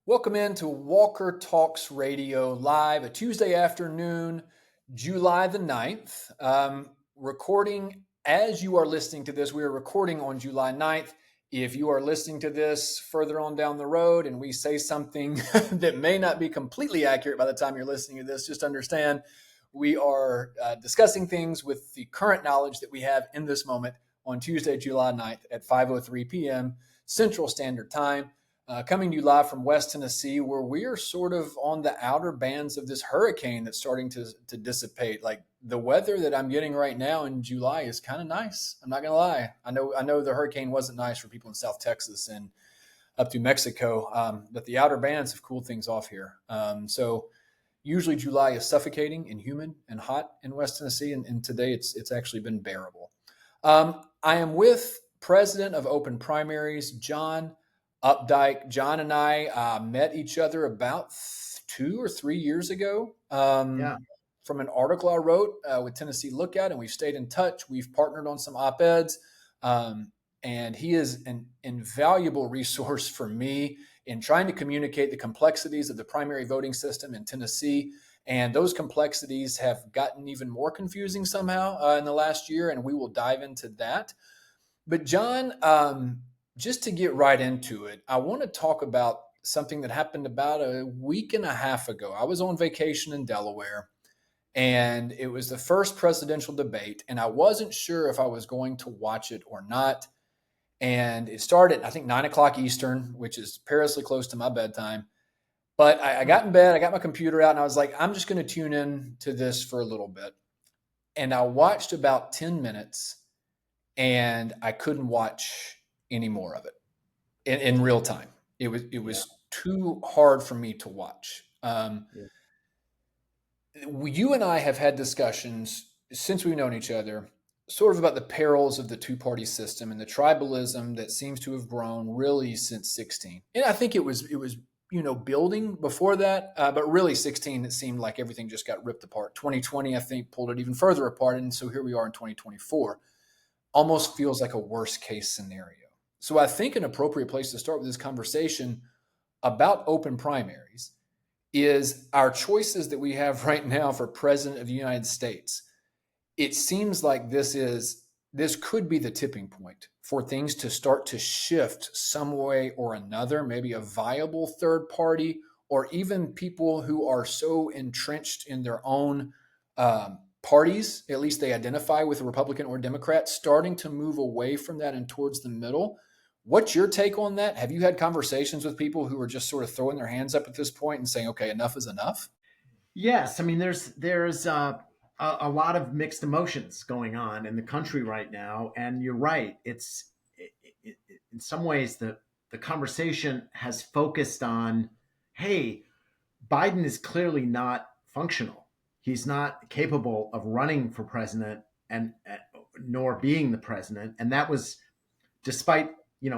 Welcome into Walker Talks Radio Live, a Tuesday afternoon, July the 9th. Recording as you are listening to this, we are recording on July 9th. If you are listening to this further on down the road and we say something that may not be completely accurate by the time you're listening to this, just understand we are discussing things with the current knowledge that we have in this moment on Tuesday, July 9th at 5:03 p.m. Central Standard Time. Coming to you live from West Tennessee, where we are sort of on the outer bands of this hurricane that's starting to dissipate. Like the weather that I'm getting right now in July is kind of nice. I'm not gonna lie. I know the hurricane wasn't nice for people in South Texas and up to Mexico, but the outer bands have cooled things off here. So usually July is suffocating and humid and hot in West Tennessee, and today it's actually been bearable. I am with President of Open Primaries, John Opdycke. John and I met each other about 2 or 3 years ago from an article I wrote with Tennessee Lookout, and we've stayed in touch. We've partnered on some op-eds, and he is an invaluable resource for me in trying to communicate the complexities of the primary voting system in Tennessee. And those complexities have gotten even more confusing somehow in the last year, and we will dive into that. But John, just to get right into it, I want to talk about something that happened about a week and a half ago. I was on vacation in Delaware, and it was the first presidential debate, and I wasn't sure if I was going to watch it or not. And it started, I think, 9 o'clock Eastern, which is perilously close to my bedtime. But I got in bed, I got my computer out, and I was like, I'm just going to tune in to this for a little bit. And I watched about 10 minutes, and I couldn't watch any more of it in real time. It was too hard for me to watch. You and I have had discussions since we've known each other, sort of about the perils of the two-party system and the tribalism that seems to have grown really since 16. And I think it was building before that, but really 16, it seemed like everything just got ripped apart. 2020, I think, pulled it even further apart, and so here we are in 2024. Almost feels like a worst-case scenario. So I think an appropriate place to start with this conversation about open primaries is our choices that we have right now for president of the United States. It seems like this could be the tipping point for things to start to shift some way or another, maybe a viable third party, or even people who are so entrenched in their own parties, at least they identify with a Republican or Democrat, starting to move away from that and towards the middle. What's your take on that? Have you had conversations with people who are just sort of throwing their hands up at this point and saying, okay, enough is enough? Yes, I mean there's a lot of mixed emotions going on in the country right now, and you're right. In some ways the conversation has focused on, hey, Biden is clearly not functional. He's not capable of running for president and nor being the president, and that was despite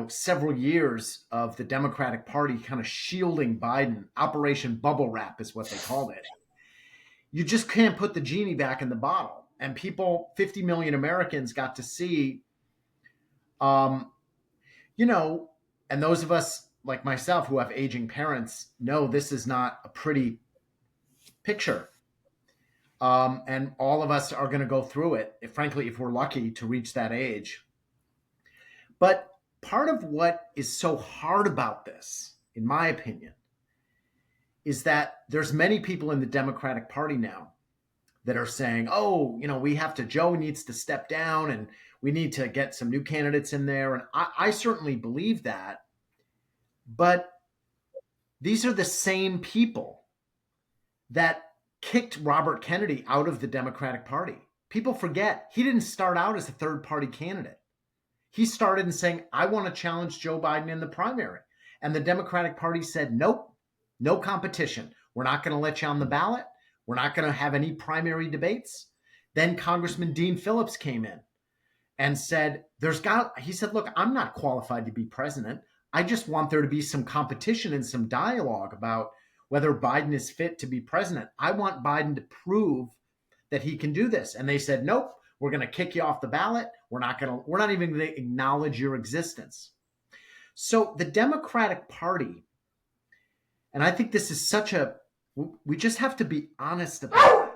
several years of the Democratic Party kind of shielding Biden. Operation Bubble Wrap is what they called it. You just can't put the genie back in the bottle. And 50 million Americans got to see, and those of us like myself who have aging parents know this is not a pretty picture. And all of us are going to go through it, frankly, if we're lucky to reach that age. But part of what is so hard about this, in my opinion, is that there's many people in the Democratic Party now that are saying, oh, Joe needs to step down and we need to get some new candidates in there. And I certainly believe that. But these are the same people that kicked Robert Kennedy out of the Democratic Party. People forget he didn't start out as a third party candidate. He started in saying, I want to challenge Joe Biden in the primary. And the Democratic Party said, nope, no competition. We're not going to let you on the ballot. We're not going to have any primary debates. Then Congressman Dean Phillips came in and said, he said, look, I'm not qualified to be president. I just want there to be some competition and some dialogue about whether Biden is fit to be president. I want Biden to prove that he can do this. And they said, nope, we're going to kick you off the ballot. We're not even going to acknowledge your existence. So the Democratic Party And I think this is we just have to be honest about it.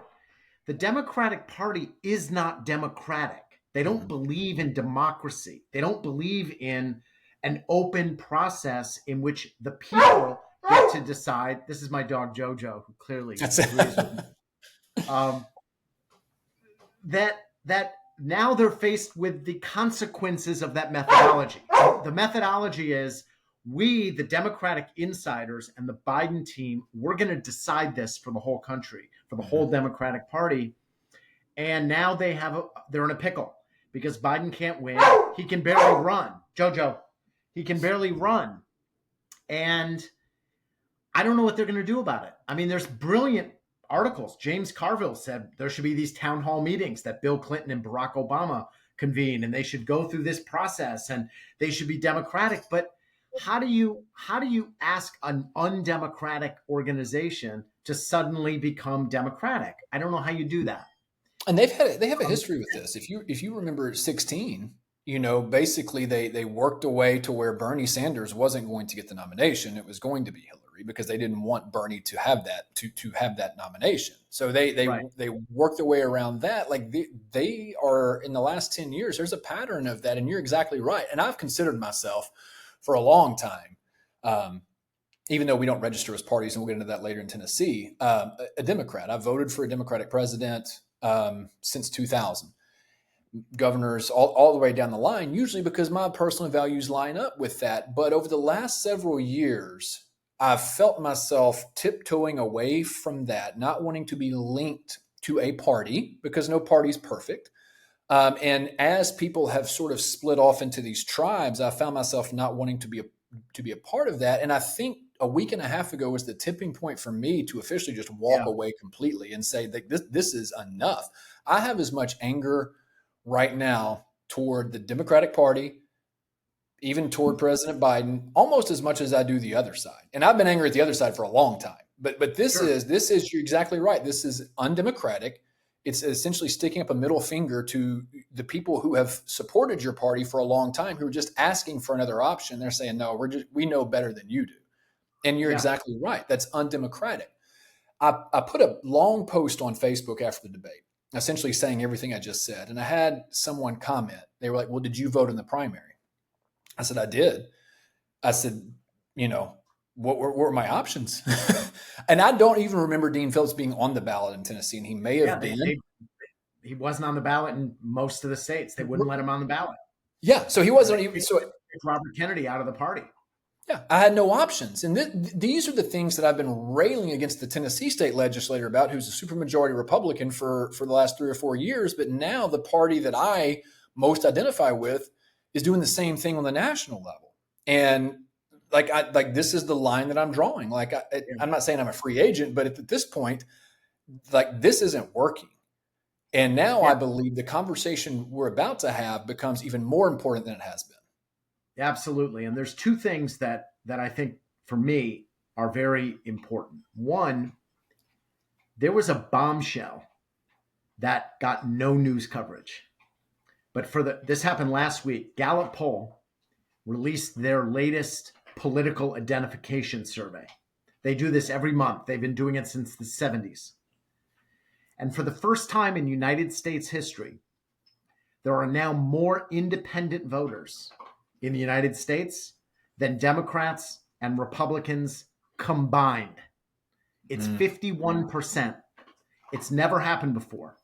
The Democratic Party is not democratic. They don't believe in democracy. They don't believe in an open process in which the people get to decide. This is my dog Jojo, who clearly That's agrees with me. That now they're faced with the consequences of that methodology. The methodology is, we, the Democratic insiders and the Biden team, we're going to decide this for the whole country, for the whole Democratic Party. And now they're in a pickle because Biden can't win. He can barely run. Jojo, he can barely run. And I don't know what they're going to do about it. I mean, there's brilliant articles. James Carville said there should be these town hall meetings that Bill Clinton and Barack Obama convene, and they should go through this process and they should be democratic. But how do you ask an undemocratic organization to suddenly become democratic? I don't know how you do that. And they have a history with this. If you remember 16, basically they worked a way to where Bernie Sanders wasn't going to get the nomination. It was going to be Hillary because they didn't want Bernie to have that nomination. So they worked their way around that. Like they are, in the last 10 years, there's a pattern of that. And you're exactly right. And I've considered myself for a long time, even though we don't register as parties, and we'll get into that later in Tennessee, a Democrat. I voted for a Democratic president since 2000. Governors all the way down the line, usually because my personal values line up with that. But over the last several years, I've felt myself tiptoeing away from that, not wanting to be linked to a party because no party is perfect. And as people have sort of split off into these tribes, I found myself not wanting to be a part of that. And I think a week and a half ago was the tipping point for me to officially just walk away completely and say that this is enough. I have as much anger right now toward the Democratic Party, even toward President Biden, almost as much as I do the other side. And I've been angry at the other side for a long time. But this is you're exactly right. This is undemocratic. It's essentially sticking up a middle finger to the people who have supported your party for a long time, who are just asking for another option. They're saying, no, we know better than you do. And you're exactly right. That's undemocratic. I put a long post on Facebook after the debate, essentially saying everything I just said. And I had someone comment. They were like, well, did you vote in the primary? I said, I did. I said, what were my options? And I don't even remember Dean Phillips being on the ballot in Tennessee, and he may have been. He wasn't on the ballot in most of the states. They wouldn't let him on the ballot. Yeah, so he wasn't even. So Robert Kennedy out of the party. Yeah, I had no options. And these are the things that I've been railing against the Tennessee state legislator about, who's a supermajority Republican for the last 3 or 4 years. But now the party that I most identify with is doing the same thing on the national level. And this is the line that I'm drawing. I'm not saying I'm a free agent, but at this point, this isn't working. And now I believe the conversation we're about to have becomes even more important than it has been. Absolutely. And there's two things that I think, for me, are very important. One, there was a bombshell that got no news coverage. But this happened last week. Gallup poll released their latest political identification survey. They do this every month. They've been doing it since the 70s. And for the first time in United States history, there are now more independent voters in the United States than Democrats and Republicans combined. It's 51%. It's never happened before.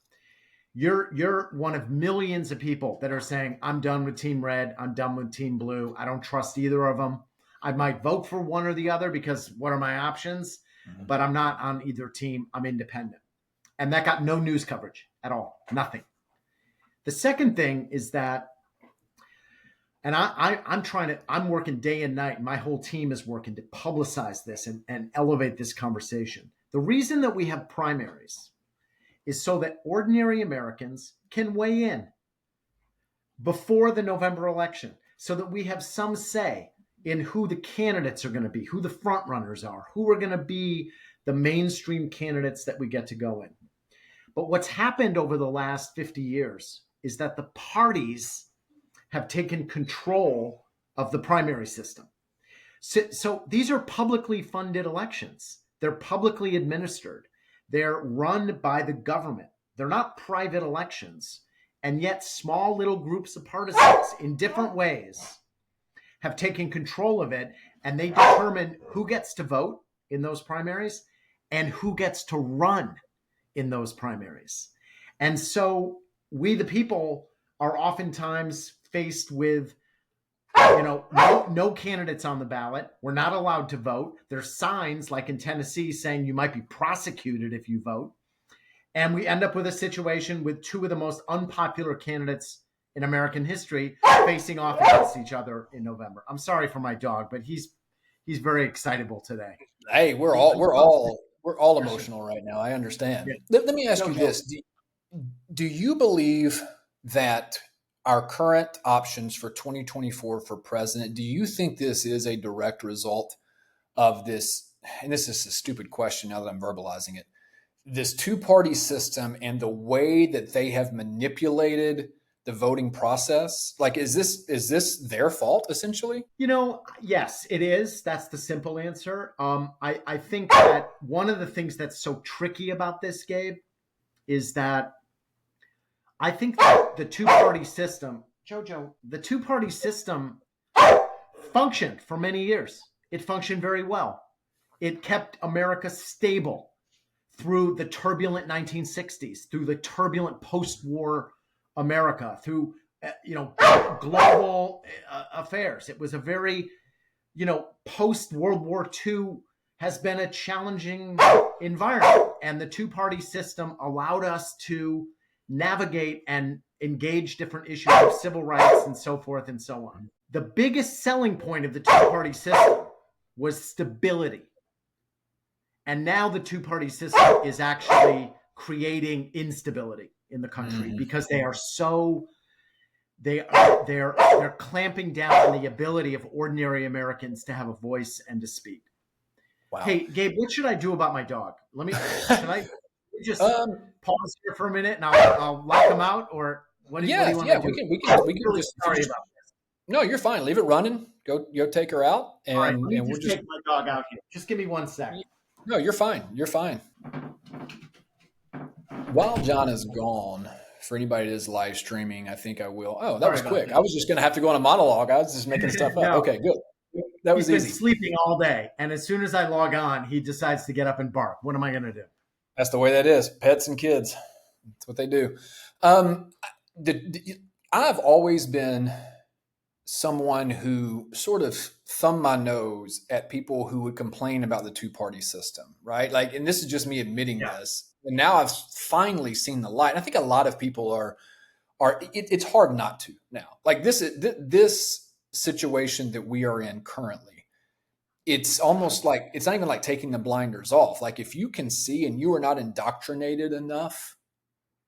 You're one of millions of people that are saying, I'm done with Team Red. I'm done with Team Blue. I don't trust either of them. I might vote for one or the other because what are my options? But I'm not on either team. I'm independent. And that got no news coverage at all. Nothing. The second thing is that, and I'm working day and night, and my whole team is working to publicize this and elevate this conversation. The reason that we have primaries is so that ordinary Americans can weigh in before the November election, so that we have some say in who the candidates are going to be, who the front runners are, who are going to be the mainstream candidates that we get to go in. But what's happened over the last 50 years is that the parties have taken control of the primary system. So these are publicly funded elections. They're publicly administered. They're run by the government. They're not private elections. And yet small little groups of partisans in different ways have taken control of it, and they determine who gets to vote in those primaries and who gets to run in those primaries. And so we, the people, are oftentimes faced with no candidates on the ballot. We're not allowed to vote. There's signs like in Tennessee saying you might be prosecuted if you vote. And we end up with a situation with two of the most unpopular candidates in American history facing off against each other in November. I'm sorry for my dog, but he's very excitable today. Hey, we're all emotional right now. I understand. Yeah. Let me ask you this. Do you believe that our current options for 2024 for president, do you think this is a direct result of this? And this is a stupid question now that I'm verbalizing it. This two-party system and the way that they have manipulated the voting process. Like, is this their fault essentially? Yes, it is. That's the simple answer. I think that one of the things that's so tricky about this, Gabe, is that I think that the two-party system, the two-party system functioned for many years. It functioned very well. It kept America stable through the turbulent 1960s, through the turbulent post-war America, through global affairs. It was a very, post-World War II has been a challenging environment, and the two-party system allowed us to navigate and engage different issues of civil rights and so forth and so on. The biggest selling point of the two-party system was stability. And now the two-party system is actually creating instability in the country because they are they're clamping down on the ability of ordinary Americans to have a voice and to speak. Wow. Hey, Gabe, what should I do about my dog? Should I just pause here for a minute and I'll lock him out, or what do you want to do? We can just sorry about this. No, you're fine. Leave it running. Go take her out, and right, and we'll just take my dog out here. Just give me 1 second. No, you're fine. You're fine. While John is gone, for anybody that is live streaming, I think I will. Oh, that was quick. I was just going to have to go on a monologue. I was just making stuff up. Okay, good. That was easy. He's been sleeping all day, and as soon as I log on, he decides to get up and bark. What am I going to do? That's the way that is. Pets and kids. That's what they do. I've always been someone who sort of thumbed my nose at people who would complain about the two-party system, right? Like, and this is just me admitting this. And now I've finally seen the light. And I think a lot of people are. It's hard not to now. Like this situation that we are in currently, it's almost like it's not even like taking the blinders off. Like if you can see and you are not indoctrinated enough,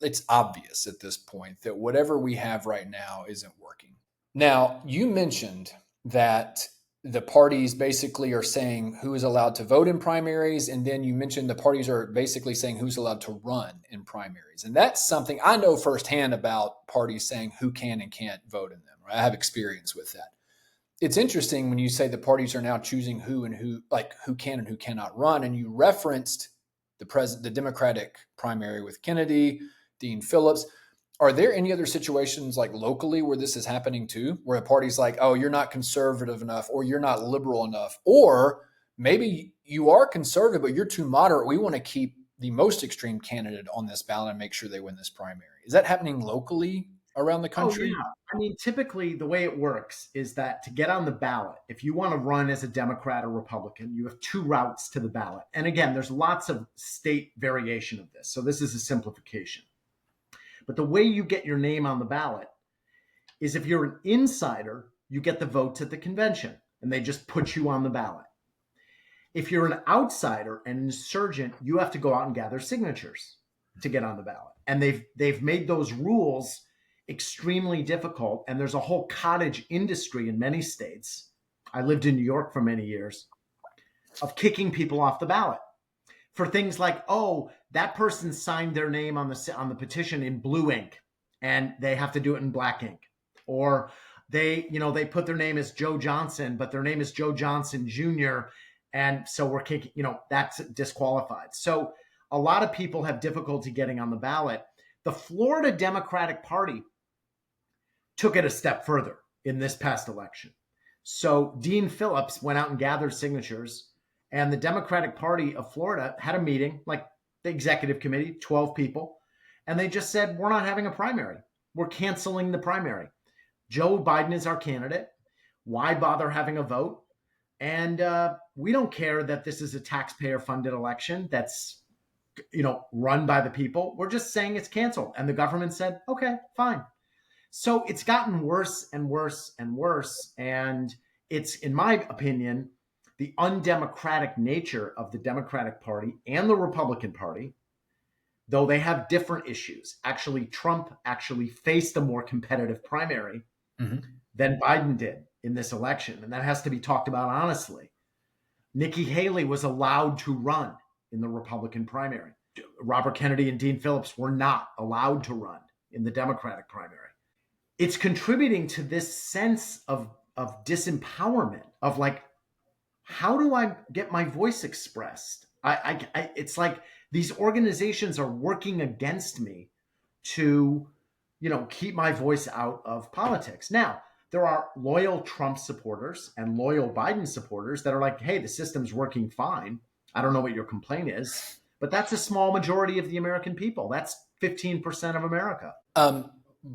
it's obvious at this point that whatever we have right now isn't working. Now, you mentioned that the parties basically are saying who is allowed to vote in primaries. And then you mentioned the parties are basically saying who's allowed to run in primaries. And that's something I know firsthand about parties saying who can and can't vote in them. Right? I have experience with that. It's interesting when you say the parties are now choosing who can and who cannot run. And you referenced the Democratic primary with Kennedy, Dean Phillips. Are there any other situations like locally where this is happening too, where a party's like, oh, you're not conservative enough, or you're not liberal enough, or maybe you are conservative, but you're too moderate. We want to keep the most extreme candidate on this ballot and make sure they win this primary. Is that happening locally around the country? Oh, yeah. I mean, typically the way it works is that to get on the ballot, if you want to run as a Democrat or Republican, you have two routes to the ballot. And again, there's lots of state variation of this. So this is a simplification. But the way you get your name on the ballot is if you're an insider, you get the votes at the convention and they just put you on the ballot. If you're an outsider, an insurgent, you have to go out and gather signatures to get on the ballot. And they've made those rules extremely difficult. And there's a whole cottage industry in many states. I lived in New York for many years of kicking people off the ballot for things like, oh, that person signed their name on the petition in blue ink and they have to do it in black ink. Or they put their name as Joe Johnson, but their name is Joe Johnson Jr. And so we're kicking, that's disqualified. So a lot of people have difficulty getting on the ballot. The Florida Democratic Party took it a step further in this past election. So Dean Phillips went out and gathered signatures, and the Democratic Party of Florida had a meeting, like the executive committee, 12 people, and they just said, we're not having a primary. We're canceling the primary. Joe Biden is our candidate. Why bother having a vote? And we don't care that this is a taxpayer-funded election that's, run by the people. We're just saying it's canceled. And the government said, okay, fine. So it's gotten worse and worse and worse. And it's, in my opinion, the undemocratic nature of the Democratic Party and the Republican Party, though they have different issues. Actually, Trump actually faced a more competitive primary than Biden did in this election. And that has to be talked about honestly. Nikki Haley was allowed to run in the Republican primary. Robert Kennedy and Dean Phillips were not allowed to run in the Democratic primary. It's contributing to this sense of disempowerment, of like, how do I get my voice expressed? It's like these organizations are working against me to, keep my voice out of politics. Now, there are loyal Trump supporters and loyal Biden supporters that are like, hey, the system's working fine. I don't know what your complaint is, but that's a small majority of the American people. That's 15% of America.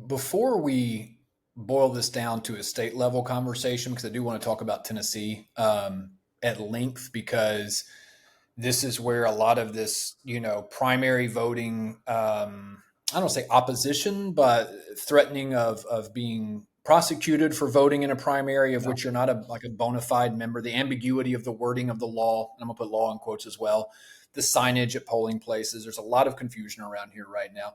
Before we boil this down to a state level conversation, because I do want to talk about Tennessee at length, because this is where a lot of this, primary voting, I don't say opposition, but threatening of being prosecuted for voting in a primary of which you're not a bona fide member, the ambiguity of the wording of the law, and I'm gonna put law in quotes as well, the signage at polling places. There's a lot of confusion around here right now.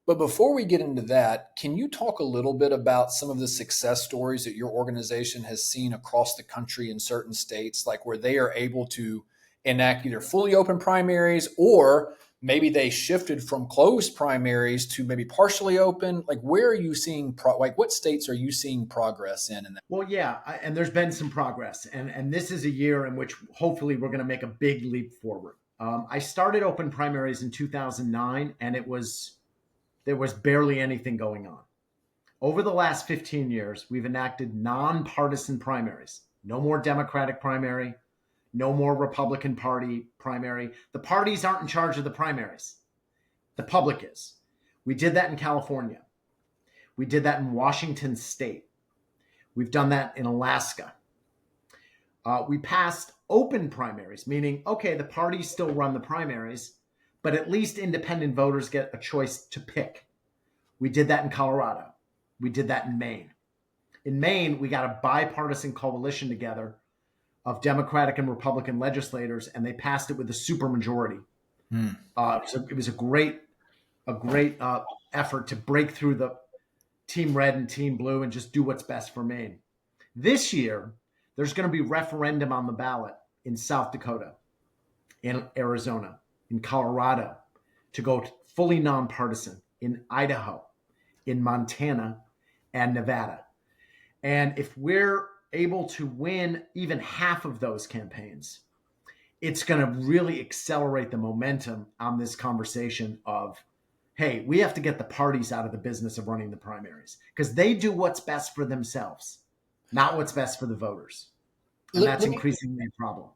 But before we get into that, can you talk a little bit about some of the success stories that your organization has seen across the country in certain states, like where they are able to enact either fully open primaries, or maybe they shifted from closed primaries to maybe partially open? Like, where are you seeing, what states are you seeing progress in that? Well, yeah, and there's been some progress. And this is a year in which hopefully we're going to make a big leap forward. I started open primaries in 2009, and there was barely anything going on. Over the last 15 years, we've enacted nonpartisan primaries. No more Democratic primary, no more Republican Party primary. The parties aren't in charge of the primaries. The public is. We did that in California. We did that in Washington State. We've done that in Alaska. We passed open primaries, meaning, okay, the parties still run the primaries, but at least independent voters get a choice to pick. We did that in Colorado. We did that in Maine. In Maine, we got a bipartisan coalition together of Democratic and Republican legislators, and they passed it with a supermajority. It was a great effort to break through the Team Red and Team Blue and just do what's best for Maine. This year, there's going to be referendum on the ballot in South Dakota, in Arizona, in Colorado, to go fully nonpartisan, in Idaho, in Montana, and Nevada. And if we're able to win even half of those campaigns, it's going to really accelerate the momentum on this conversation of, hey, we have to get the parties out of the business of running the primaries, because they do what's best for themselves, not what's best for the voters. And that's increasingly a problem.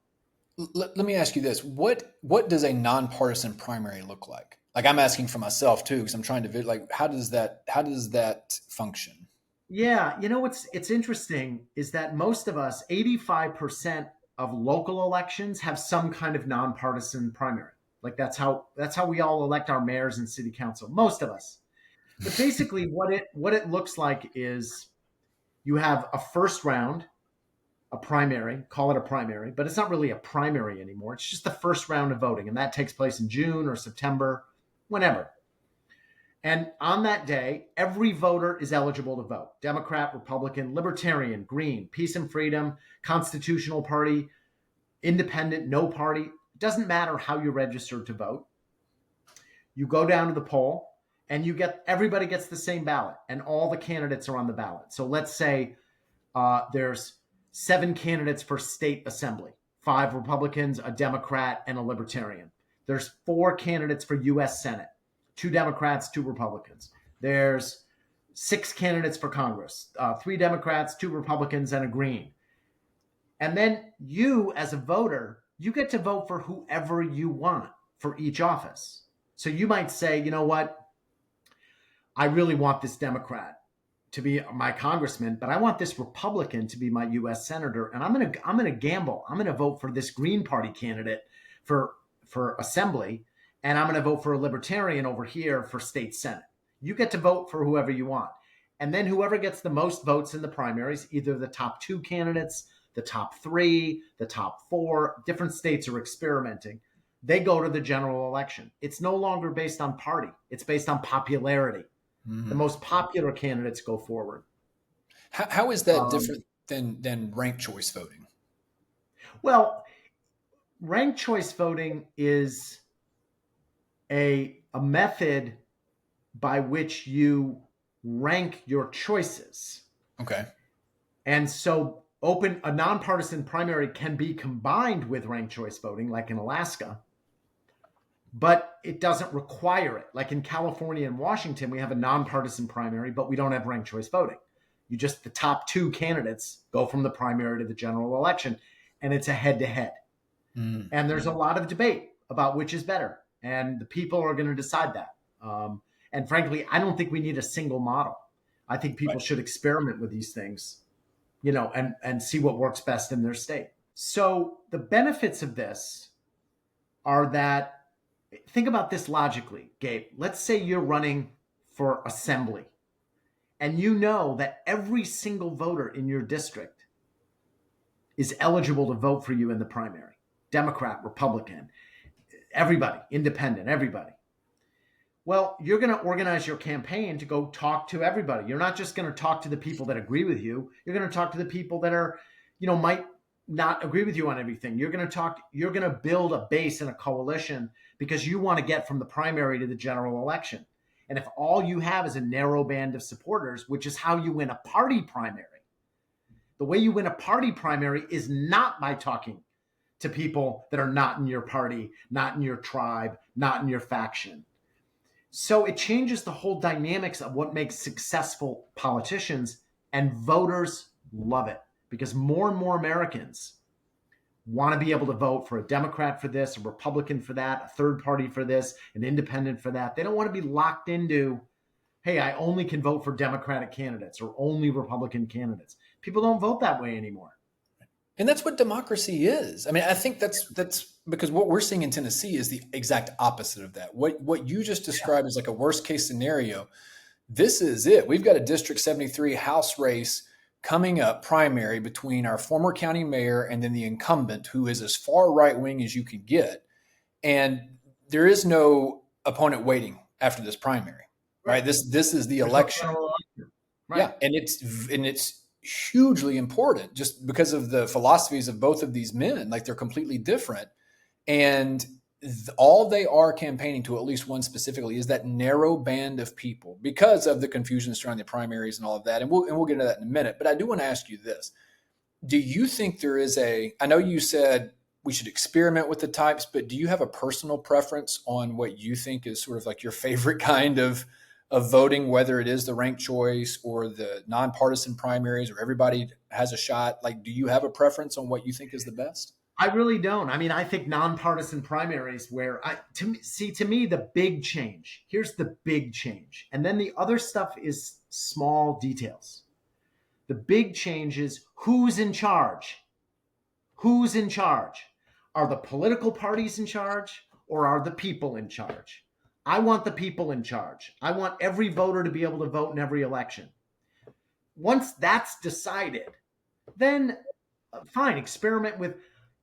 Let me ask you this. What does a nonpartisan primary look like? Like, I'm asking for myself too, because I'm trying to how does that function? Yeah, what's interesting is that most of us, 85% of local elections have some kind of nonpartisan primary. Like that's how we all elect our mayors and city council, most of us. But basically what it looks like is you have a first round, a primary, call it a primary, but it's not really a primary anymore. It's just the first round of voting, and that takes place in June or September, whenever. And on that day, every voter is eligible to vote. Democrat, Republican, Libertarian, Green, Peace and Freedom, Constitutional Party, Independent, no party. It doesn't matter how you registered to vote. You go down to the poll and everybody gets the same ballot, and all the candidates are on the ballot. So let's say There's 7 candidates for state assembly, 5 Republicans, a Democrat, and a Libertarian. There's 4 candidates for U.S. Senate, 2 Democrats, 2 Republicans. There's 6 candidates for Congress, 3 Democrats, 2 Republicans, and a Green. And then you, as a voter, you get to vote for whoever you want for each office. So you might say, you know what? I really want this Democrat to be my congressman, but I want this Republican to be my U.S. senator, and I'm gonna gamble. I'm gonna vote for this Green Party candidate for assembly, and I'm gonna vote for a Libertarian over here for state senate. You get to vote for whoever you want, and then whoever gets the most votes in the primaries, either the top 2 candidates, the top 3, the top 4, different states are experimenting. They go to the general election. It's no longer based on party; it's based on popularity. Mm-hmm. The most popular candidates go forward. How is that different than ranked choice voting? Well, ranked choice voting is a method by which you rank your choices. Okay. And so a nonpartisan primary can be combined with ranked choice voting, like in Alaska, but it doesn't require it. Like in California and Washington, we have a nonpartisan primary, but we don't have ranked choice voting. The top 2 candidates go from the primary to the general election, and it's a head-to-head. Mm. And there's a lot of debate about which is better, and the people are going to decide that. And frankly, I don't think we need a single model. I think people should experiment with these things, and see what works best in their state. So the benefits of this are that, think about this logically, Gabe. Let's say you're running for assembly, and you know that every single voter in your district is eligible to vote for you in the primary. Democrat, Republican, everybody, independent, everybody. Well, you're going to organize your campaign to go talk to everybody. You're not just going to talk to the people that agree with you. You're going to talk to the people that are, might not agree with you on everything. You're going to build a base and a coalition because you want to get from the primary to the general election. And if all you have is a narrow band of supporters, which is how you win a party primary, the way you win a party primary is not by talking to people that are not in your party, not in your tribe, not in your faction. So it changes the whole dynamics of what makes successful politicians, and voters love it because more and more Americans want to be able to vote for a Democrat for this, a Republican for that, a third party for this, an independent for that. They don't want to be locked into, hey, I only can vote for Democratic candidates or only Republican candidates. People don't vote that way anymore. And that's what democracy is. I mean, I think that's because what we're seeing in Tennessee is the exact opposite of that. What you just described is like a worst case scenario. This is it. We've got a District 73 House race coming up, primary, between our former county mayor and then the incumbent, who is as far right wing as you can get. And there is no opponent waiting after this primary, right? This is the election. Right. Yeah, and it's hugely important just because of the philosophies of both of these men. Like, they're completely different, and all they are campaigning to, at least one specifically, is that narrow band of people because of the confusion surrounding the primaries and all of that. And we'll get into that in a minute. But I do want to ask you this: do you think there is I know you said we should experiment with the types, but do you have a personal preference on what you think is sort of like your favorite kind of voting, whether it is the ranked choice or the nonpartisan primaries, or everybody has a shot? Like, do you have a preference on what you think is the best? I really don't. I mean, I think nonpartisan primaries to me, the big change, here's the big change. And then the other stuff is small details. The big change is who's in charge? Who's in charge? Are the political parties in charge, or are the people in charge? I want the people in charge. I want every voter to be able to vote in every election. Once that's decided, then fine, experiment with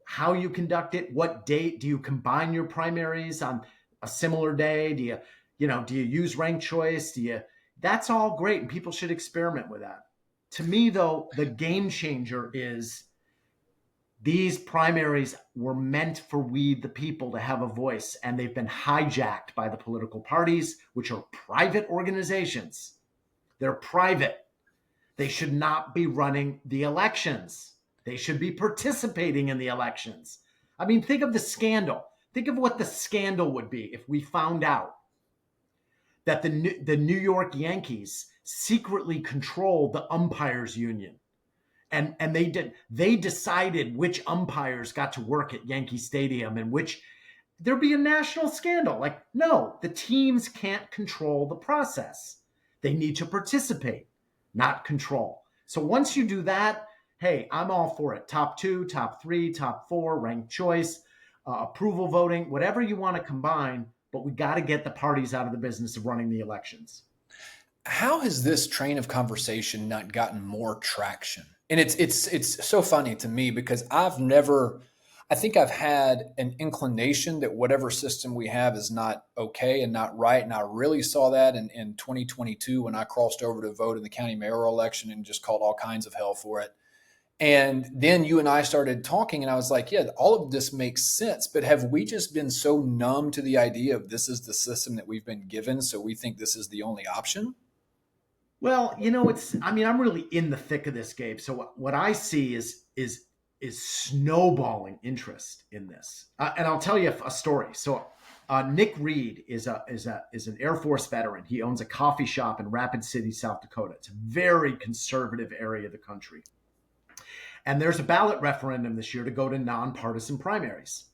how you conduct it. What date do you combine your primaries on a similar day? Do you use ranked choice? That's all great, and people should experiment with that. To me, though, the game changer is these primaries were meant for we, the people, to have a voice, and they've been hijacked by the political parties, which are private organizations. They're private. They should not be running the elections. They should be participating in the elections. I mean, think of the scandal. Think of what the scandal would be if we found out that the New York Yankees secretly controlled the umpires union. And they decided which umpires got to work at Yankee Stadium and which there'd be a national scandal. Like, no, the teams can't control the process. They need to participate, not control. So once you do that, hey, I'm all for it. Top 2, top 3, top 4, ranked choice, approval voting, whatever you want to combine, but we got to get the parties out of the business of running the elections. How has this train of conversation not gotten more traction? And it's so funny to me because I think I've had an inclination that whatever system we have is not okay and not right. And I really saw that in 2022 when I crossed over to vote in the county mayoral election and just called all kinds of hell for it. And then you and I started talking, and I was like, yeah, all of this makes sense. But have we just been so numb to the idea of this is the system that we've been given, so we think this is the only option? Well, I'm really in the thick of this, Gabe. So what I see is snowballing interest in this. And I'll tell you a story. So Nick Reed is an Air Force veteran. He owns a coffee shop in Rapid City, South Dakota. It's a very conservative area of the country. And there's a ballot referendum this year to go to nonpartisan primaries.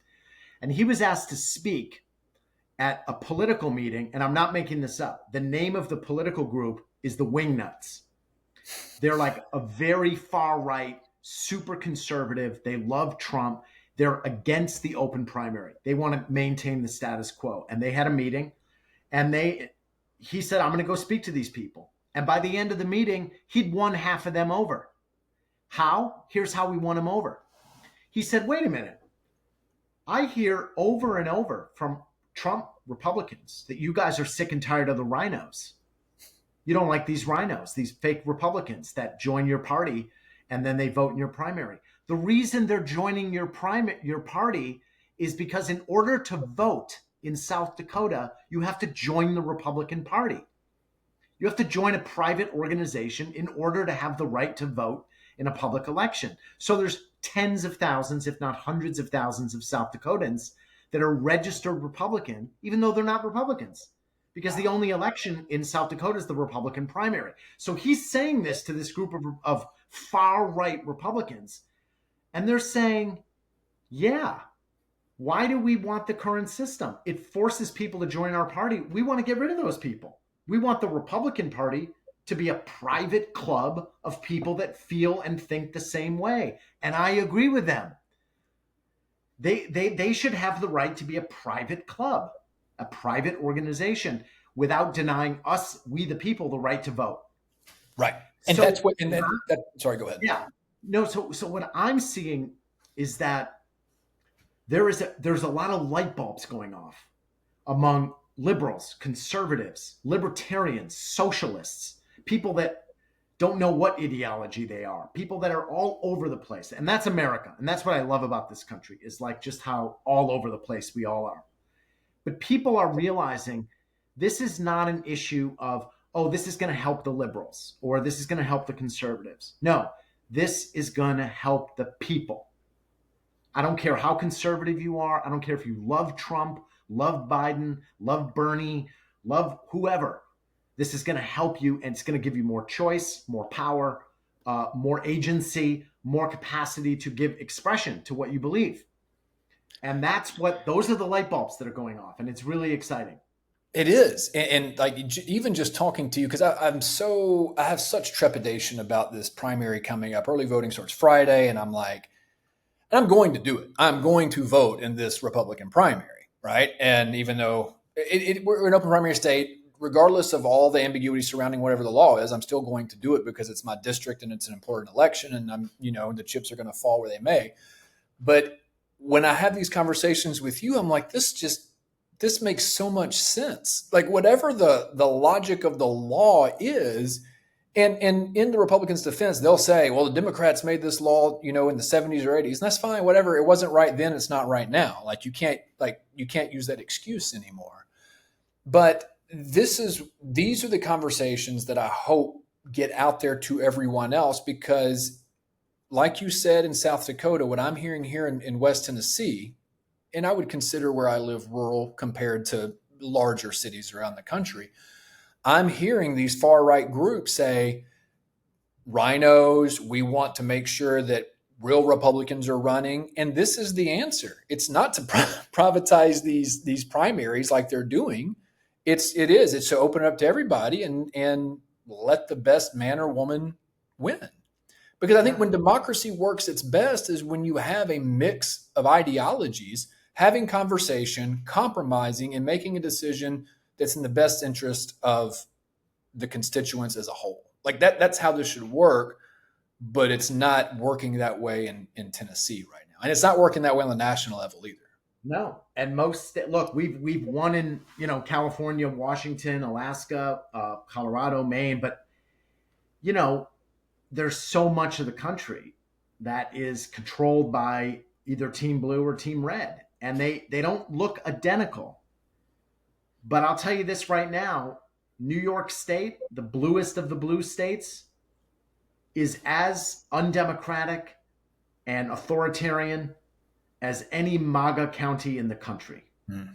And he was asked to speak at a political meeting, and I'm not making this up. The name of the political group is the Wingnuts. They're like a very far right, super conservative. They love Trump. They're against the open primary. They want to maintain the status quo. And they had a meeting, and he said, I'm going to go speak to these people. And by the end of the meeting, he'd won half of them over. How? Here's how we won him over. He said, wait a minute. I hear over and over from Trump Republicans that you guys are sick and tired of the rhinos. You don't like these rhinos, these fake Republicans that join your party and then they vote in your primary. The reason they're joining your party is because in order to vote in South Dakota, you have to join the Republican Party. You have to join a private organization in order to have the right to vote in a public election. So there's tens of thousands, if not hundreds of thousands of South Dakotans that are registered Republican, even though they're not Republicans, because the only election in South Dakota is the Republican primary. So he's saying this to this group of far-right Republicans, and they're saying, yeah, why do we want the current system? It forces people to join our party. We want to get rid of those people. We want the Republican Party to be a private club of people that feel and think the same way. And I agree with them. They should have the right to be a private club, a private organization, without denying us, we the people, the right to vote. Right. And so, that's what, and that, sorry, go ahead. Yeah. No, so what I'm seeing is that there's a lot of light bulbs going off among liberals, conservatives, libertarians, socialists, people that don't know what ideology they are, people that are all over the place. And that's America. And that's what I love about this country, is like just how all over the place we all are. But people are realizing this is not an issue of, oh, this is going to help the liberals or this is going to help the conservatives. No, this is going to help the people. I don't care how conservative you are. I don't care if you love Trump, love Biden, love Bernie, love whoever. This is going to help you, and it's going to give you more choice, more power, more agency, more capacity to give expression to what you believe. And those are the light bulbs that are going off, and it's really exciting. It is. And like, even just talking to you, because I have such trepidation about this primary coming up. Early voting starts Friday, and I'm like, and I'm going to do it. I'm going to vote in this Republican primary, right? And even though we're an open primary state, regardless of all the ambiguity surrounding whatever the law is, I'm still going to do it because it's my district and it's an important election, and the chips are going to fall where they may. But when I have these conversations with you, I'm like, this makes so much sense. Like, whatever the logic of the law is, and in the Republicans' defense, they'll say, well, the Democrats made this law, in the 70s or 80s, and that's fine, whatever. It wasn't right then, it's not right now. Like, you can't use that excuse anymore. But these are the conversations that I hope get out there to everyone else, because like you said in South Dakota, what I'm hearing here in West Tennessee, and I would consider where I live rural compared to larger cities around the country, I'm hearing these far right groups say, rhinos, we want to make sure that real Republicans are running. And this is the answer. It's not to privatize these primaries like they're doing. It's to open it up to everybody and let the best man or woman win. Because I think Yeah. when democracy works its best is when you have a mix of ideologies, having conversation, compromising, and making a decision that's in the best interest of the constituents as a whole. Like that's how this should work, but it's not working that way in Tennessee right now. And it's not working that way on the national level either. No, and look, we've won in California, Washington, Alaska, Colorado, Maine, but you know there's so much of the country that is controlled by either Team Blue or Team Red, and they don't look identical. But I'll tell you this right now: New York State, the bluest of the blue states, is as undemocratic and authoritarian as any MAGA county in the country. Hmm.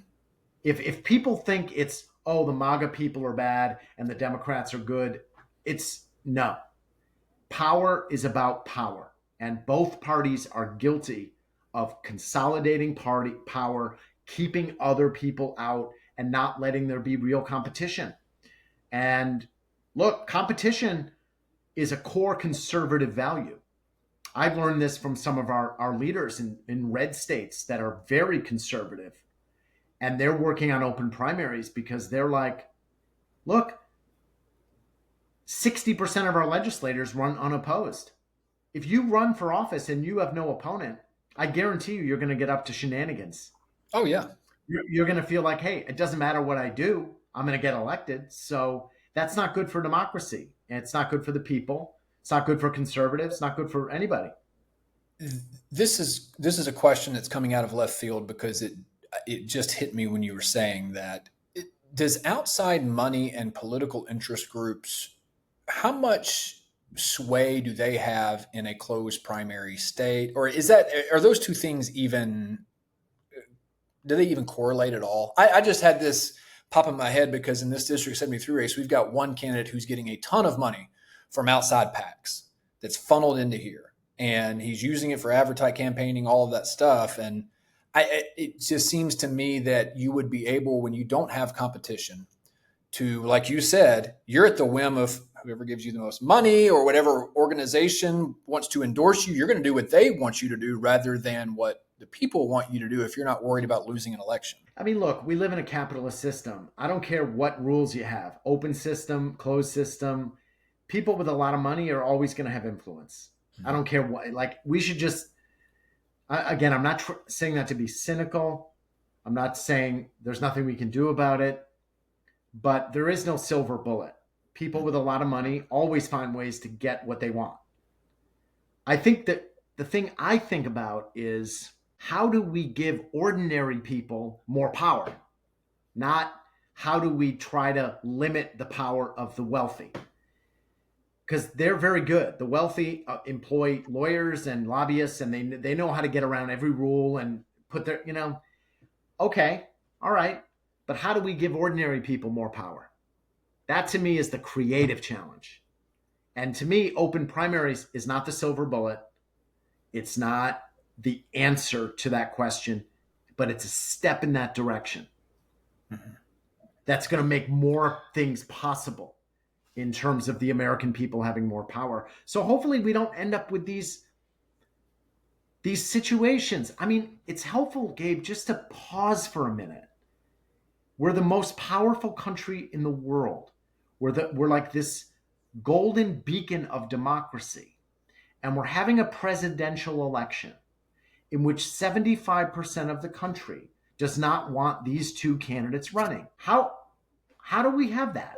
If people think it's, oh, the MAGA people are bad and the Democrats are good, it's no. Power is about power, and both parties are guilty of consolidating party power, keeping other people out, and not letting there be real competition. And look, competition is a core conservative value. I've learned this from some of our leaders in red states that are very conservative, and they're working on open primaries because they're like, look, 60% of our legislators run unopposed. If you run for office and you have no opponent, I guarantee you're going to get up to shenanigans. Oh yeah. You're going to feel like, hey, it doesn't matter what I do, I'm going to get elected. So that's not good for democracy. And it's not good for the people. It's not good for conservatives. It's not good for anybody. This is a question that's coming out of left field because it just hit me when you were saying that. Does outside money and political interest groups, how much sway do they have in a closed primary state? Or are those two things even, do they even correlate at all? I just had this pop in my head because in this District 73 race, we've got one candidate who's getting a ton of money from outside PACs that's funneled into here. And he's using it for advertising, campaigning, all of that stuff. And it just seems to me that you would be able, when you don't have competition, to, like you said, you're at the whim of whoever gives you the most money or whatever organization wants to endorse you. You're going to do what they want you to do rather than what the people want you to do if you're not worried about losing an election. I mean, look, we live in a capitalist system. I don't care what rules you have, open system, closed system. People with a lot of money are always going to have influence. I don't care what, like, we should just, again, I'm not saying that to be cynical. I'm not saying there's nothing we can do about it, but there is no silver bullet. People with a lot of money always find ways to get what they want. I think that the thing I think about is, how do we give ordinary people more power? Not how do we try to limit the power of the wealthy? Because they're very good. The wealthy employ lawyers and lobbyists, and they know how to get around every rule and put their, okay, all right. But how do we give ordinary people more power? That to me is the creative challenge. And to me, open primaries is not the silver bullet. It's not the answer to that question, but it's a step in that direction. Mm-hmm. That's going to make more things possible in terms of the American people having more power. So hopefully we don't end up with these situations. I mean, it's helpful, Gabe, just to pause for a minute. We're the most powerful country in the world. We're like this golden beacon of democracy. And we're having a presidential election in which 75% of the country does not want these two candidates running. How do we have that?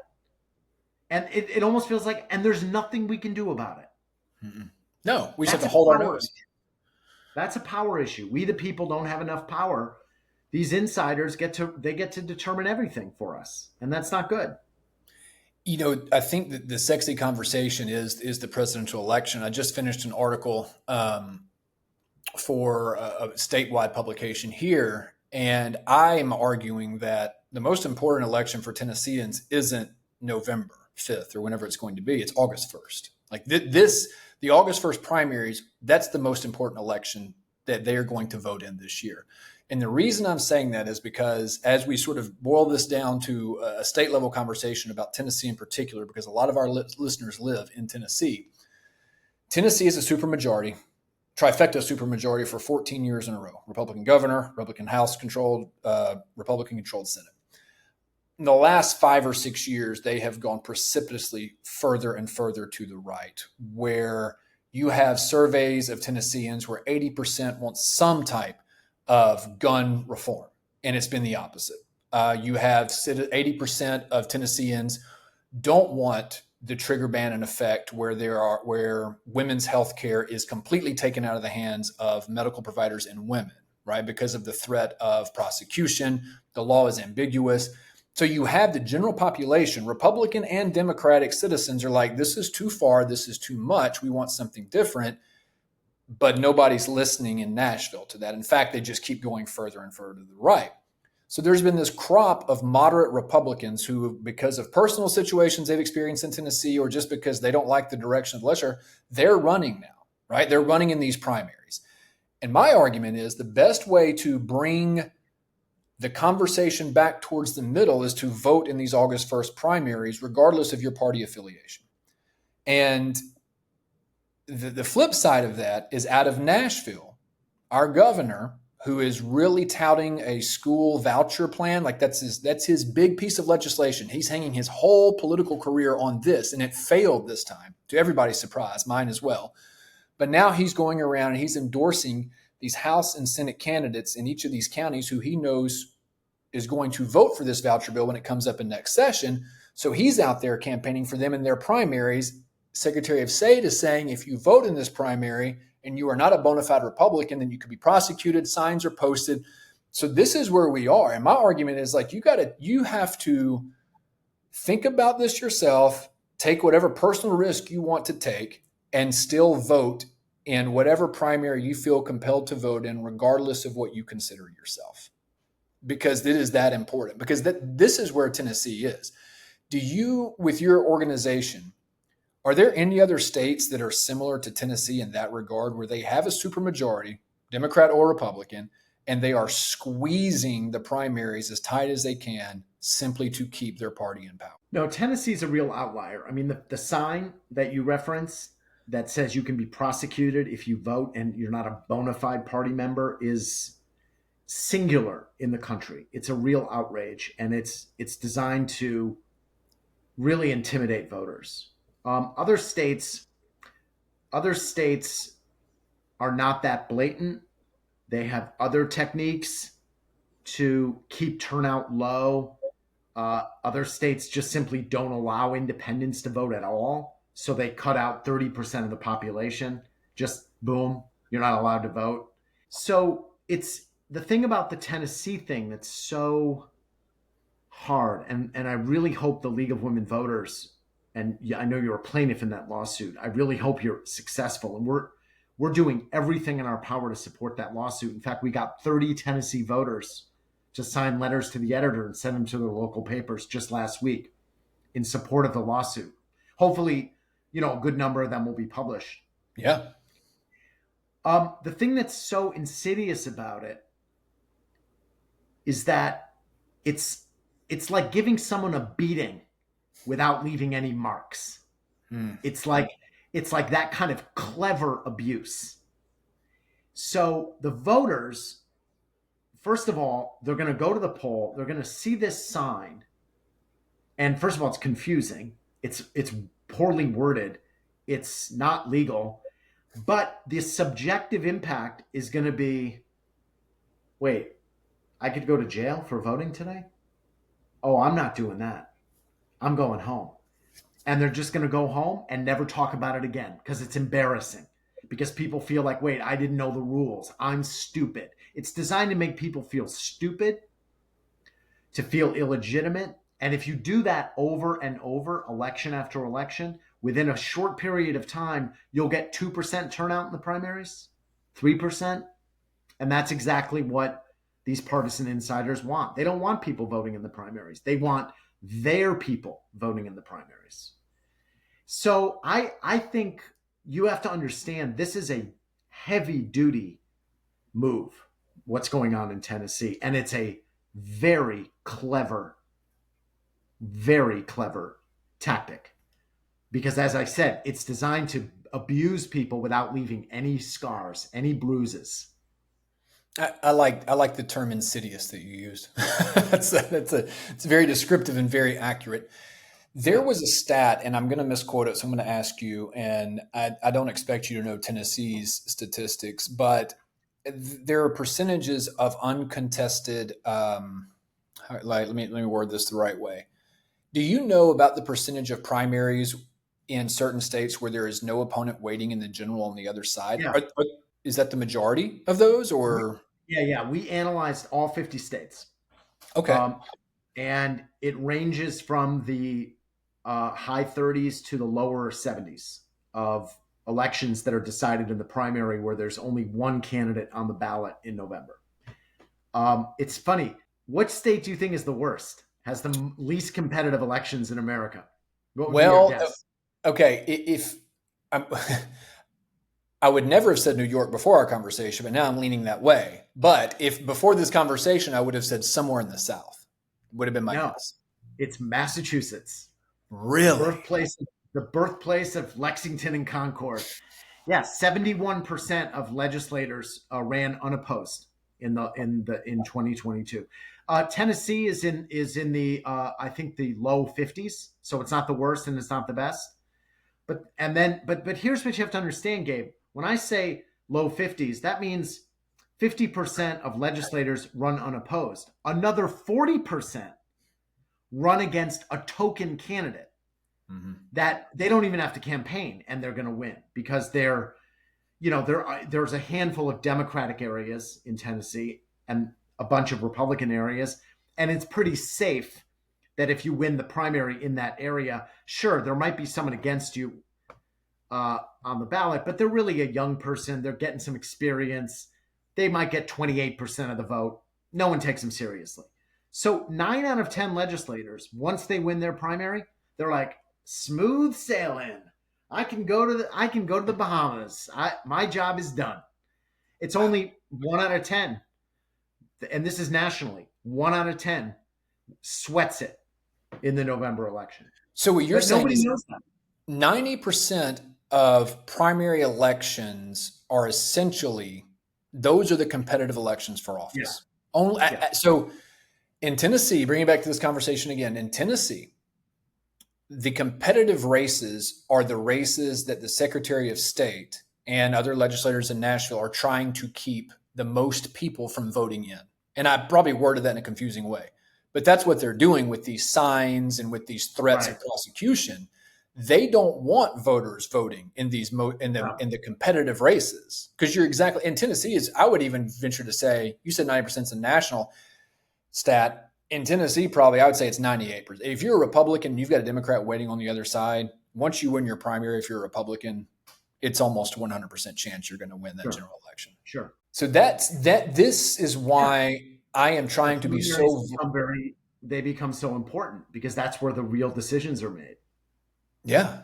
And it almost feels like, and there's nothing we can do about it. Mm-mm. No, we just have to hold our nose. That's a power issue. We, the people, don't have enough power. These insiders get to determine everything for us. And that's not good. I think that the sexy conversation is the presidential election. I just finished an article for a statewide publication here, and I am arguing that the most important election for Tennesseans isn't November 5th or whenever it's going to be. It's August 1st. Like the August 1st primaries, that's the most important election that they are going to vote in this year. And the reason I'm saying that is because as we sort of boil this down to a state level conversation about Tennessee in particular, because a lot of our listeners live in Tennessee, Tennessee is a supermajority, trifecta supermajority for 14 years in a row. Republican governor, Republican House controlled, Republican controlled Senate. In the last 5 or 6 years, they have gone precipitously further and further to the right, where you have surveys of Tennesseans where 80% want some type of gun reform, and it's been the opposite. You have 80% of Tennesseans don't want the trigger ban in effect, where women's health care is completely taken out of the hands of medical providers and women, right? Because of the threat of prosecution, the law is ambiguous. So you have the general population, Republican and Democratic citizens are like, this is too far, this is too much, we want something different. But nobody's listening in Nashville to that. In fact, they just keep going further and further to the right. So there's been this crop of moderate Republicans who, because of personal situations they've experienced in Tennessee, or just because they don't like the direction of the legislature, they're running now, right? They're running in these primaries. And my argument is the best way to bring the conversation back towards the middle is to vote in these August 1st primaries, regardless of your party affiliation. And the flip side of that is out of Nashville, our governor, who is really touting a school voucher plan, like that's his big piece of legislation. He's hanging his whole political career on this, and it failed this time, to everybody's surprise, mine as well. But now he's going around and he's endorsing these House and Senate candidates in each of these counties who he knows is going to vote for this voucher bill when it comes up in next session. So he's out there campaigning for them in their primaries. Secretary of State is saying if you vote in this primary and you are not a bona fide Republican, then you could be prosecuted, signs are posted. So this is where we are. And my argument is like, you have to think about this yourself, take whatever personal risk you want to take, and still vote in whatever primary you feel compelled to vote in, regardless of what you consider yourself. Because it is that important. Because this is where Tennessee is. Do you, with your organization, are there any other states that are similar to Tennessee in that regard, where they have a supermajority, Democrat or Republican, and they are squeezing the primaries as tight as they can simply to keep their party in power? No, Tennessee's a real outlier. I mean, the sign that you reference that says you can be prosecuted if you vote and you're not a bona fide party member is singular in the country. It's a real outrage, and it's designed to really intimidate voters. Other states are not that blatant. They have other techniques to keep turnout low. Other states just simply don't allow independents to vote at all. So they cut out 30% of the population. Just boom, you're not allowed to vote. So it's the thing about the Tennessee thing that's so hard. And I really hope the League of Women Voters, and I know you're a plaintiff in that lawsuit, I really hope you're successful. And we're doing everything in our power to support that lawsuit. In fact, we got 30 Tennessee voters to sign letters to the editor and send them to their local papers just last week in support of the lawsuit. Hopefully, a good number of them will be published. Yeah. The thing that's so insidious about it is that it's like giving someone a beating without leaving any marks. It's like that kind of clever abuse. So the voters, first of all, they're going to go to the poll. They're going to see this sign. And first of all, it's confusing. It's poorly worded. It's not legal. But the subjective impact is going to be, wait, I could go to jail for voting today? Oh, I'm not doing that. I'm going home. And they're just going to go home and never talk about it again because it's embarrassing. Because people feel like, wait, I didn't know the rules. I'm stupid. It's designed to make people feel stupid, to feel illegitimate, And if you do that over and over, election after election, within a short period of time, you'll get 2% turnout in the primaries, 3%. And that's exactly what these partisan insiders want. They don't want people voting in the primaries. They want their people voting in the primaries. So I think you have to understand this is a heavy duty move, what's going on in Tennessee. And it's a very clever tactic. Because as I said, it's designed to abuse people without leaving any scars, any bruises. I like the term insidious that you used. It's very descriptive and very accurate. There Yeah. was a stat, and I'm going to misquote it, so I'm going to ask you. And I don't expect you to know Tennessee's statistics, but there are percentages of uncontested. Let me word this the right way. Do you know about the percentage of primaries in certain states where there is no opponent waiting in the general on the other side? Yeah. Is that the majority of those, We, or yeah. We analyzed all 50 states. okay? Um, and it ranges from the high 30s to the lower 70s of elections that are decided in the primary where there's only one candidate on the ballot in November. It's funny. What state do you think is the worst? Has the least competitive elections in America? What would be your Well, guess? okay. If I'm, I would never have said New York before our conversation, but now I'm leaning that way. But if before this conversation, I would have said somewhere in the South, would have been my No, guess. it's Massachusetts, the Really? birthplace, the birthplace of Lexington and Concord. Yeah, 71% of legislators ran unopposed in 2022. Tennessee is in the I think the low 50s, so it's not the worst and it's not the best. But here's what you have to understand, Gabe. When I say low 50s, that means 50% of legislators run unopposed. Another 40% run against a token candidate Mm-hmm. that they don't even have to campaign and they're going to win because there's a handful of Democratic areas in Tennessee and a bunch of Republican areas, and it's pretty safe that if you win the primary in that area, sure, there might be someone against you on the ballot, but they're really a young person. They're getting some experience. They might get 28% of the vote. No one takes them seriously. So 9 out of 10 legislators, once they win their primary, they're like smooth sailing. I can go to the Bahamas. My job is done. It's Wow. only 1 out of 10, and this is nationally. 1 out of 10 sweats it in the November election, So what you're but saying nobody is knows that. 90% of primary elections are essentially those are the competitive elections for Yeah, office. Only yeah, so in Tennessee, bringing it back to this conversation again, in Tennessee, the competitive races are the races that the Secretary of State and other legislators in Nashville are trying to keep the most people from voting in. And I probably worded that in a confusing way, but that's what they're doing with these signs and with these threats right. of prosecution. They don't want voters voting in these No, in the competitive races because you're exactly in Tennessee is I would even venture to say you said 90% is a national stat. In Tennessee, probably I would say it's 98%. If you're a Republican, you've got a Democrat waiting on the other side. Once you win your primary, if you're a Republican, it's almost 100% chance you're going to win that sure, general election. sure. So this is Yeah, why I am the trying to be primaries so become so important because that's where the real decisions are made. yeah.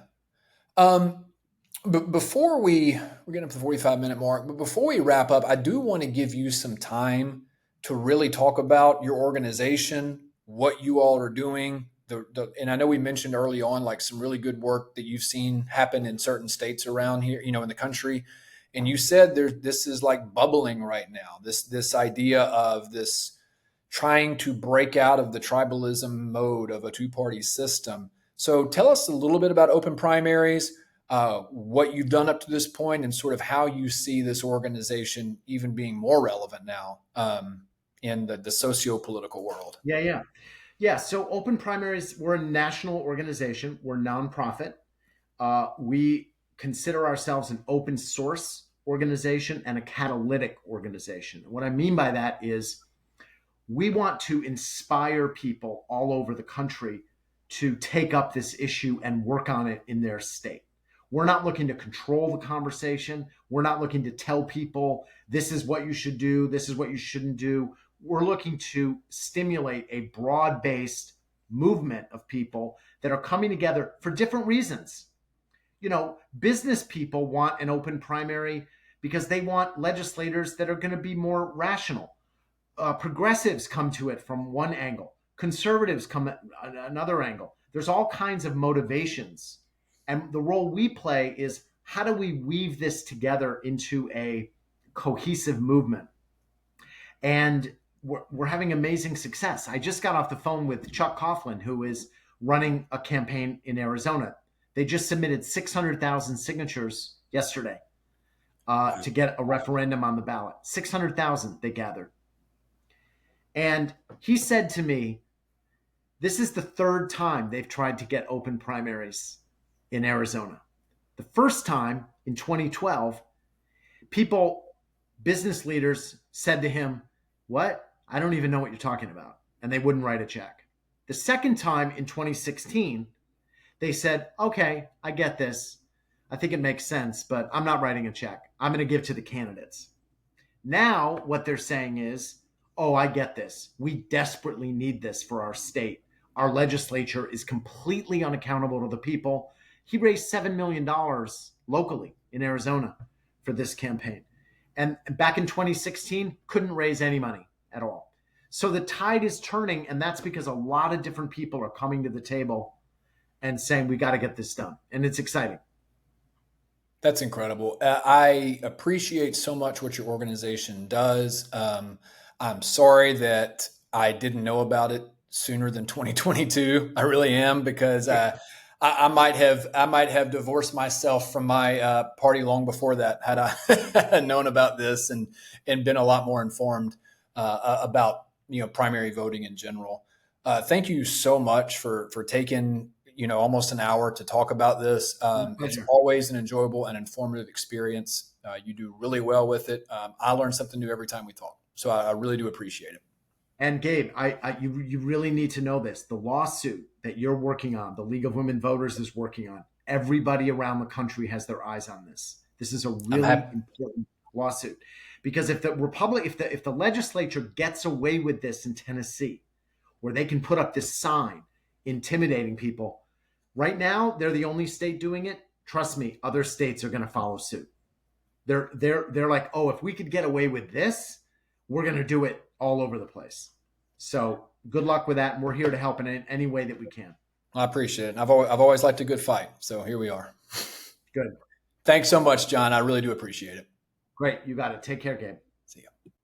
Um, but before we're getting up to the 45-minute mark, but before we wrap up, I do want to give you some time to really talk about your organization, what you all are doing. And I know we mentioned early on like some really good work that you've seen happen in certain states around here, in the country. And you said this is like bubbling right now. This idea of this trying to break out of the tribalism mode of a two-party system. So tell us a little bit about open primaries, what you've done up to this point, and sort of how you see this organization even being more relevant now in the socio-political world. Yeah, yeah, yeah. So Open Primaries, we're a national organization. We're nonprofit. We consider ourselves an open source organization and a catalytic organization. What I mean by that is We want to inspire people all over the country to take up this issue and work on it in their state. We're not looking to control the conversation. We're not looking to tell people this is what you should do, this is what you shouldn't do. We're looking to stimulate a broad-based movement of people that are coming together for different reasons. Business people want an open primary because they want legislators that are going to be more rational. Progressives come to it from one angle. Conservatives come at another angle. There's all kinds of motivations. And the role we play is, how do we weave this together into a cohesive movement? And we're having amazing success. I just got off the phone with Chuck Coughlin, who is running a campaign in Arizona. They just submitted 600,000 signatures yesterday to get a referendum on the ballot. 600,000 they gathered. And he said to me, this is the third time they've tried to get open primaries in Arizona. The first time in 2012, business leaders said to him, "What? I don't even know what you're talking about." And they wouldn't write a check. The second time in 2016, they said, "Okay, I get this. I think it makes sense, but I'm not writing a check. I'm going to give to the candidates." Now what they're saying is, "Oh, I get this. We desperately need this for our state. Our legislature is completely unaccountable to the people." He raised $7 million locally in Arizona for this campaign. And back in 2016, couldn't raise any money at all. So the tide is turning, and that's because a lot of different people are coming to the table and saying, we got to get this done. And it's exciting. That's incredible. I appreciate so much what your organization does. I'm sorry that I didn't know about it sooner than 2022. I really am, because I might have divorced myself from my party long before that, had I known about this and been a lot more informed about primary voting in general. Thank you so much for taking almost an hour to talk about this. It's always an enjoyable and informative experience. You do really well with it. I learn something new every time we talk, so I really do appreciate it. And Gabe, you really need to know this. The lawsuit that you're working on, the League of Women Voters is working on, everybody around the country has their eyes on this. This is a really important lawsuit, because if the legislature gets away with this in Tennessee, where they can put up this sign intimidating people, right now they're the only state doing it. Trust me, other states are going to follow suit. They're like, oh, if we could get away with this, we're going to do it all over the place. So good luck with that. And we're here to help in any way that we can. I appreciate it. I've always liked a good fight. So here we are. Good. Thanks so much, John. I really do appreciate it. Great. You got it. Take care, Gabe.